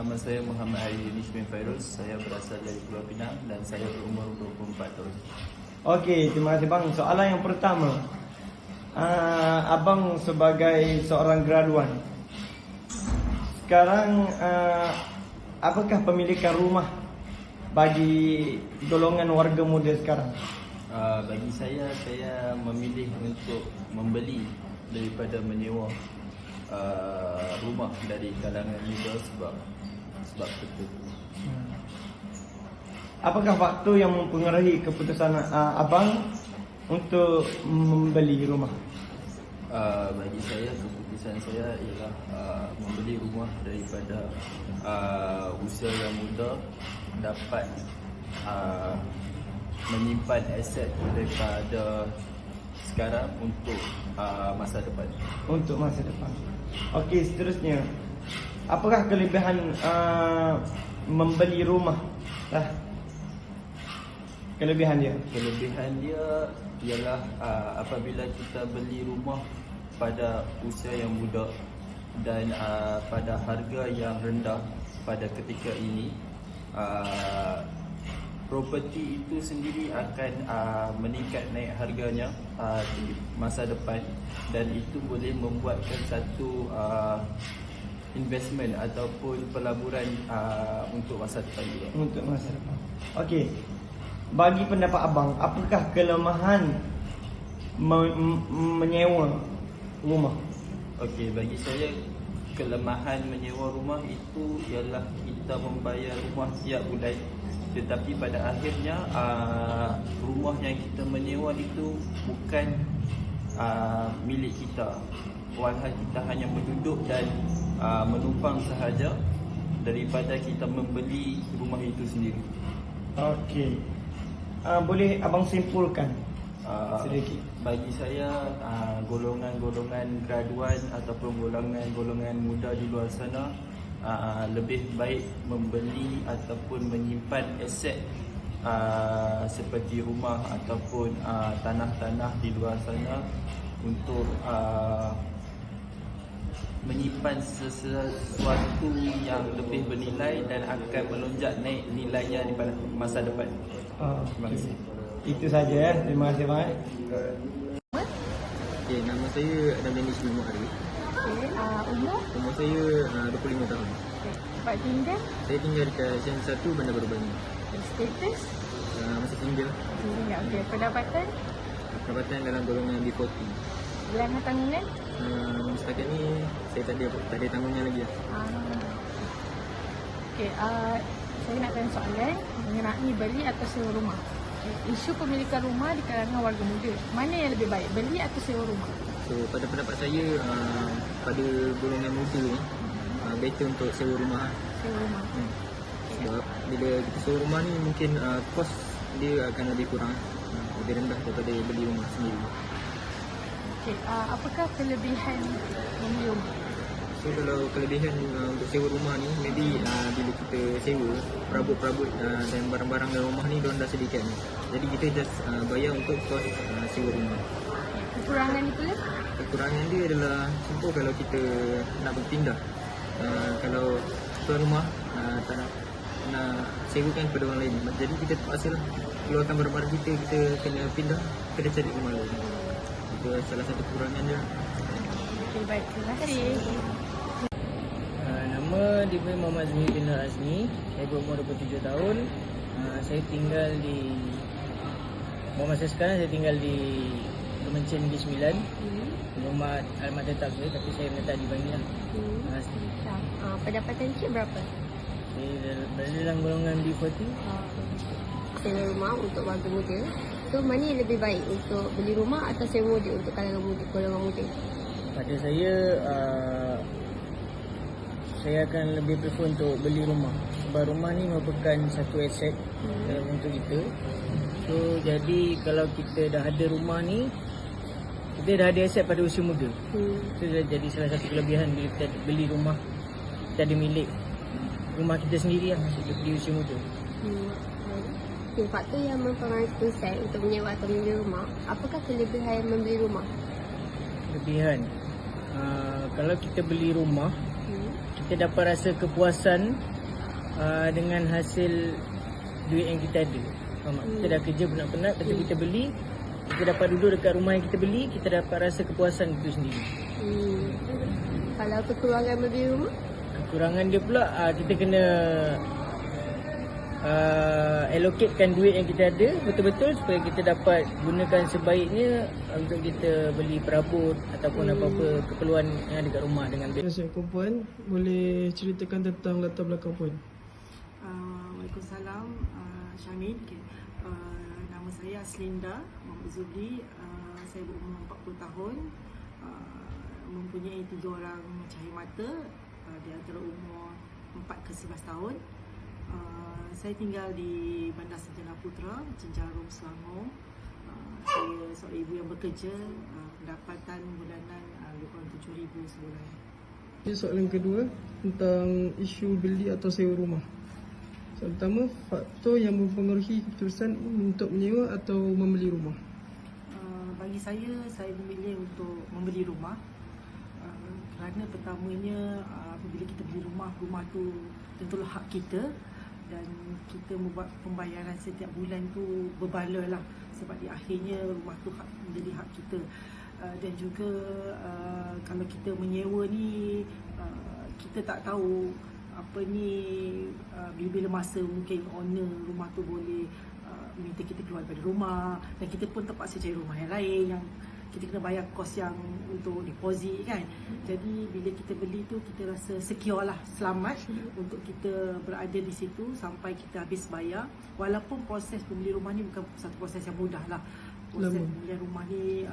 Nama saya Muhammad Aidin Ishmin Fairuz. Saya berasal dari Pulau Pinang dan saya berumur 24 tahun. Okey, terima kasih bang. Soalan yang pertama, abang sebagai seorang graduan, sekarang apakah pemilikan rumah bagi golongan warga muda sekarang? Bagi saya memilih untuk membeli daripada menyewa rumah dari kalangan muda sebab itu. Apakah faktor yang mempengaruhi keputusan abang untuk membeli rumah? Bagi saya, keputusan saya ialah membeli rumah daripada usia yang muda dapat menyimpan aset daripada sekarang untuk masa depan. Untuk masa depan. Okey, seterusnya, apakah kelebihan membeli rumah? Kelebihan dia ialah apabila kita beli rumah pada usia yang muda dan pada harga yang rendah pada ketika ini, properti itu sendiri akan meningkat naik harganya di masa depan, dan itu boleh membuatkan satu investment ataupun pelaburan untuk masa depan juga. Untuk masa depan. Okey, bagi pendapat abang, apakah kelemahan menyewa rumah? Okey, bagi saya kelemahan menyewa rumah itu ialah kita membayar rumah setiap bulan, tetapi pada akhirnya rumah yang kita menyewa itu bukan milik kita. Walaupun kita hanya menduduk dan menumpang sahaja daripada kita membeli rumah itu sendiri. Okey, boleh abang simpulkan sedikit? Bagi saya, golongan-golongan graduan ataupun golongan-golongan muda di luar sana lebih baik membeli ataupun menyimpan aset seperti rumah ataupun tanah-tanah di luar sana untuk menyimpan sesuatu yang lebih bernilai dan akan melonjak naik nilainya di pada masa depan. Terima kasih. Itu saja ya. Terima kasih bang. Okay, nama saya Adnan Ishmin Muhammad. Umur saya 25 tahun. Tempat tinggal? Saya tinggal dekat Sen 1 Bandar Baru Bangi. Status? Masih single. Okey. Pendapatan? Pendapatan dalam golongan B40. Bulanan tanggungan? Setakat ni saya tak ada tanggungan lagi. Okey, saya nak tanya soalan mengenai beli atau sewa rumah. Isu pemilikan rumah di kalangan warga muda, mana yang lebih baik, beli atau sewa rumah? So pada pendapat saya, pada golongan muda ni better untuk sewa rumah. Sewa rumah. Sebab bila kita sewa rumah ni mungkin kos dia akan lebih kurang, lebih rendah daripada beli rumah sendiri. Okey, apakah kelebihan membeli rumah? So kalau kelebihan untuk sewa rumah ni, maybe bila kita sewa, perabot-perabot dan barang-barang dalam rumah ni diorang dah sediakan. Jadi kita just bayar untuk kos sewa rumah. Kekurangan itu lah? Kekurangan dia adalah contoh kalau kita nak berpindah, kalau tuan rumah tak nak sewakan kepada orang lain, jadi kita terpaksa lah keluarkan barang-barang kita kena pindah, kena cari rumah lain. Itu salah satu kekurangan dia. Okey, baik, terima kasih. Nama dia Muhammad Zumi bin Azmi. Saya berumur 27 tahun. Saya tinggal di masa sekarang saya tinggal di Kemencen Negeri Sembilan. Rumah alamat tetap saya, tapi saya menetap di Bangi lah. Pendapatan cik berapa? Saya berada dalam golongan B40. Sewa rumah untuk warga muda. So mana yang lebih baik, untuk beli rumah atau sewa dia untuk kalangan muda, golongan muda? Pada saya akan lebih prefer untuk beli rumah. Sebab rumah ni merupakan satu aset untuk kita. So jadi kalau kita dah ada rumah ni, kita dah ada aset pada usia muda. Itu dah jadi salah satu kelebihan bila kita beli rumah. Kita ada milik rumah kita sendiri lah di usia muda. Okay, faktor yang mempengaruhi keputusan untuk menyewa atau membeli rumah, apakah kelebihan membeli rumah? Kelebihan, kalau kita beli rumah, kita dapat rasa kepuasan dengan hasil duit yang kita ada. Faham tak? Kita dah kerja penat-penat, lepas tu kita beli, kita dapat duduk dekat rumah yang kita beli, kita dapat rasa kepuasan itu sendiri. Kalau kekurangan membeli rumah, Kekurangan dia pula kita kena allocatekan duit yang kita ada betul-betul supaya kita dapat gunakan sebaiknya untuk kita beli perabot ataupun apa-apa keperluan yang ada kat rumah dengan bil. Terima kasih Puan. Boleh ceritakan tentang latar belakang Puan? Waalaikumsalam, Syamil. Nama saya Aslinda Muhammad Zubri. Saya berumur 40 tahun. Mempunyai 3 orang cahaya mata di antara umur 4 ke 11 tahun. Saya tinggal di Bandar Sarjana Putra, Cenjarum, Selangor. Saya seorang ibu yang bekerja, pendapatan bulanan lebih kurang 7,000 sebulan. Jadi soalan kedua tentang isu beli atau sewa rumah. Soalan pertama, faktor yang mempengaruhi keputusan untuk menyewa atau membeli rumah. Bagi saya memilih untuk membeli rumah. Kerana pertamanya apabila kita beli rumah tu tentulah hak kita dan kita membuat pembayaran setiap bulan tu berbala lah, sebab di akhirnya rumah tu menjadi hak kita. Dan juga kalau kita menyewa ni kita tak tahu bila masa mungkin owner rumah tu boleh minta kita keluar daripada rumah dan kita pun terpaksa cari rumah yang lain yang kita kena bayar kos yang untuk deposit kan. Jadi bila kita beli tu kita rasa secure lah, selamat untuk kita berada di situ sampai kita habis bayar. Walaupun proses membeli rumah ni bukan satu proses yang mudah lah. Proses pembelian rumah ni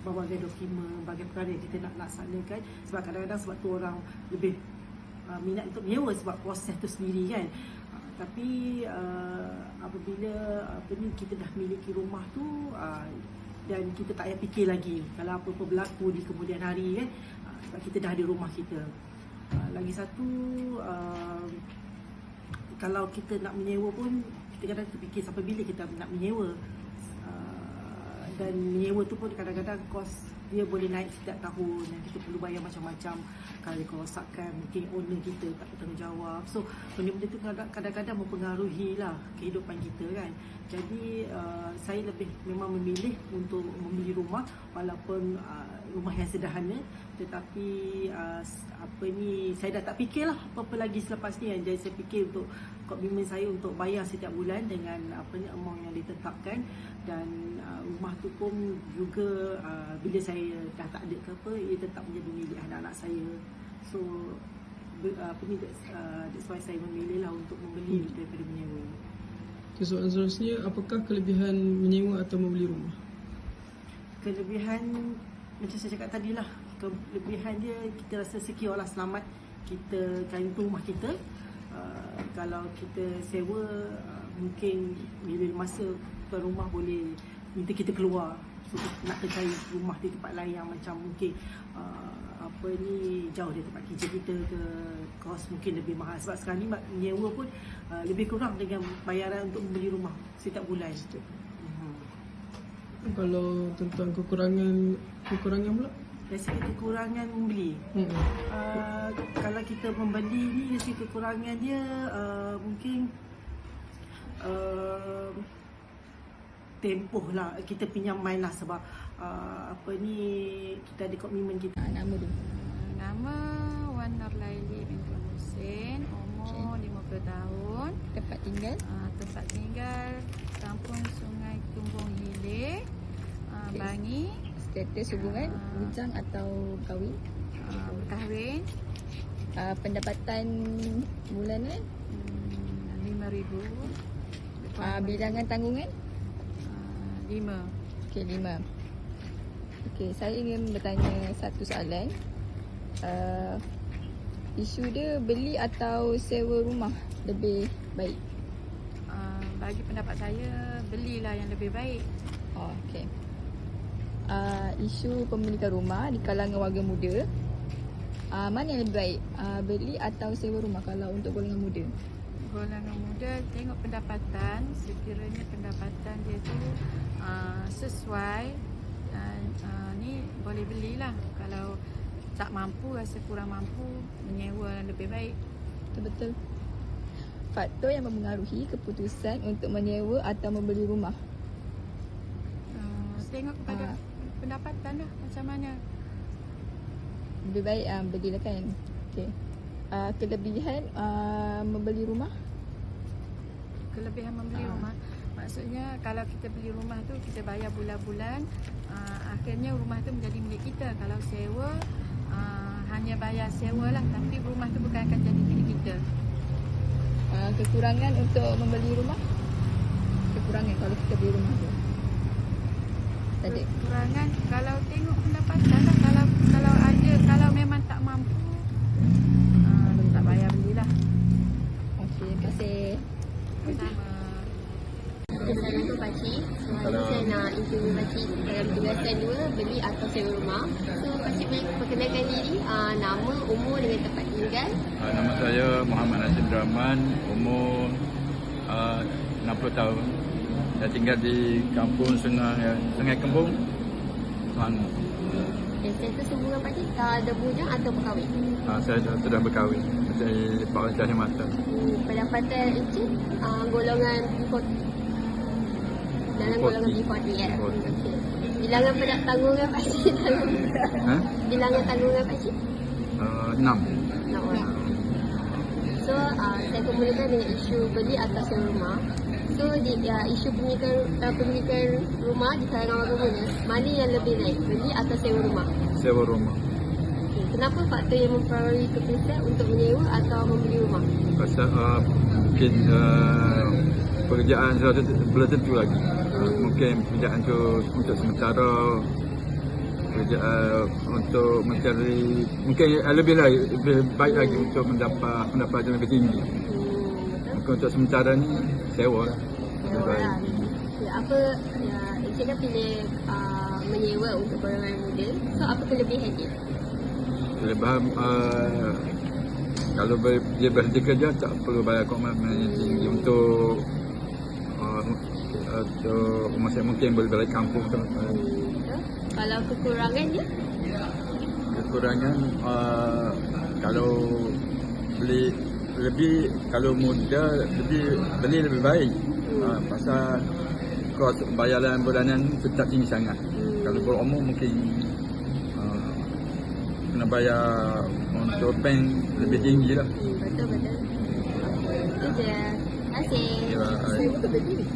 berbagai dokumen, berbagai perkara yang kita nak laksanakan. Sebab kadang-kadang sebab tu orang lebih minat untuk menyewa sebab proses tu sendiri kan. Tapi apabila kita dah miliki rumah tu dan kita tak payah fikir lagi kalau apa-apa berlaku di kemudian hari kan, sebab kita dah ada rumah kita. Lagi satu, kalau kita nak menyewa pun kita kadang terfikir sampai bila kita nak menyewa. Dan menyewa tu pun kadang-kadang kos dia boleh naik setiap tahun dan kita perlu bayar macam-macam. Kalau kerosakan, mungkin owner kita tak bertanggungjawab. So benda-benda tu kadang-kadang mempengaruhi lah kehidupan kita kan. Jadi saya lebih memang memilih untuk membeli rumah walaupun rumah yang sederhana, tetapi saya dah tak fikirlah apa-apa lagi selepas ni kan. Jadi saya fikir untuk komitmen saya untuk bayar setiap bulan dengan amount yang ditetapkan. Dan rumah tu pun juga bila saya dah tak ada ke apa, ia tetap menjadi milik anak-anak saya. So that's why saya memilih lah untuk membeli daripada menyewa. Okay, soalan seterusnya, apakah kelebihan menyewa atau membeli rumah? Kelebihan macam saya cakap tadi lah, kelebihan dia kita rasa secure lah, selamat. Kita kan itu rumah kita. Kalau kita sewa mungkin bila masa tuan rumah boleh minta kita keluar, so nak cari rumah di tempat lain yang macam mungkin jauh dari tempat kerja kita ke, kos mungkin lebih mahal. Sebab sekarang ni menyewa pun lebih kurang dengan bayaran untuk membeli rumah setiap bulan. Kalau tentang kekurangan pula? Dari segi kekurangan membeli, kalau kita membeli ni dari segi kekurangan dia mungkin tempoh lah, kita pinjam main lah sebab kita ada komitmen kita. nama tu. Nama Wan Nurlaili binti Husin, umur 50 tahun. Tempat tinggal. Tempat tinggal Kampung Sungai Tumbung Hilir, Bangi. Status hubungan, bujang atau kahwin. Berkahwin. Pendapatan bulanan. 5,000. Bilangan tanggungan. 5. Okey, 5. Okey, saya ingin bertanya satu soalan. Isu dia beli atau sewa rumah lebih baik? Bagi pendapat saya, belilah yang lebih baik. Okey. Isu pemilikan rumah di kalangan warga muda, mana yang lebih baik? Beli atau sewa rumah kalau untuk golongan muda? Golongan muda tengok pendapatan, sekiranya pendapatan dia tu sesuai, ni boleh belilah. Kalau tak mampu, rasa kurang mampu, menyewa lebih baik. Betul-betul. faktor yang mempengaruhi keputusan untuk menyewa atau membeli rumah? Tengok kepada pendapatan lah macam mana. Lebih baik belilah kan. Okey. Kelebihan membeli rumah? Kelebihan membeli rumah, maksudnya kalau kita beli rumah tu kita bayar bulan-bulan, akhirnya rumah tu menjadi milik kita. Kalau sewa, hanya bayar sewa lah, tapi rumah tu bukan akan jadi milik kita. Kekurangan untuk membeli rumah? Kekurangan kalau kita beli rumah tu? Tadi. Kekurangan kalau tengok pendapatan lah, kalau ada, kalau memang tak mampu, tak payah belilah. Okey, terima kasih. Sama. Saya tu pakcik. So saya nak interview pakcik dalam tugasan 2, beli atau sewa rumah. So pakcik boleh perkenalkan diri, nama, umur dengan tempat tinggal. Nama saya Muhammad Nasir Rahman, umur 60 tahun. Saya tinggal di kampung Sungai Kembung, Selangor. Saya tu sehubungan pakcik ada bujang atau berkahwin? Saya sudah berkahwin dari Pak Cahaya Mata. Pendapatan Encik golongan B40. Dalam golongan B40 ya. Okay. Bilangan tanggungan pakcik dalam bilangan tanggungan pakcik? 6. 6 orang. So saya kemudian dengan isu beli atau sewa rumah. So isu pemilikan rumah di kalangan warga muda, mana yang lebih naik, beli atau sewa rumah? Sewa rumah. Okay. Kenapa faktor yang mempengaruhi keputusan untuk menyewa atau membeli rumah? Pasal mungkin pekerjaan saya belum tentu lagi. Mungkin pekerjaan tu untuk sementara, pekerjaan untuk mencari, mungkin lebih baik lagi untuk mendapat pendapatan lebih tinggi. Mungkin untuk sementara ni sewa lah. Apa Encik kan pilih menyewa untuk golongan muda. So apa kelebihan dia? Kelebihan kalau dia berhenti kerja tak perlu bayar komitmen yang tinggi untuk masa mungkin boleh balik kampung tu. Kalau kekurangan dia? Kekurangan kalau beli lebih, kalau muda beli lebih baik. Pasal kos bayaran bulanan tetap tinggi sangat. Kalau berumur mungkin kena bayar untuk bank lebih tinggi lah. Betul. Itu je. Terima kasih.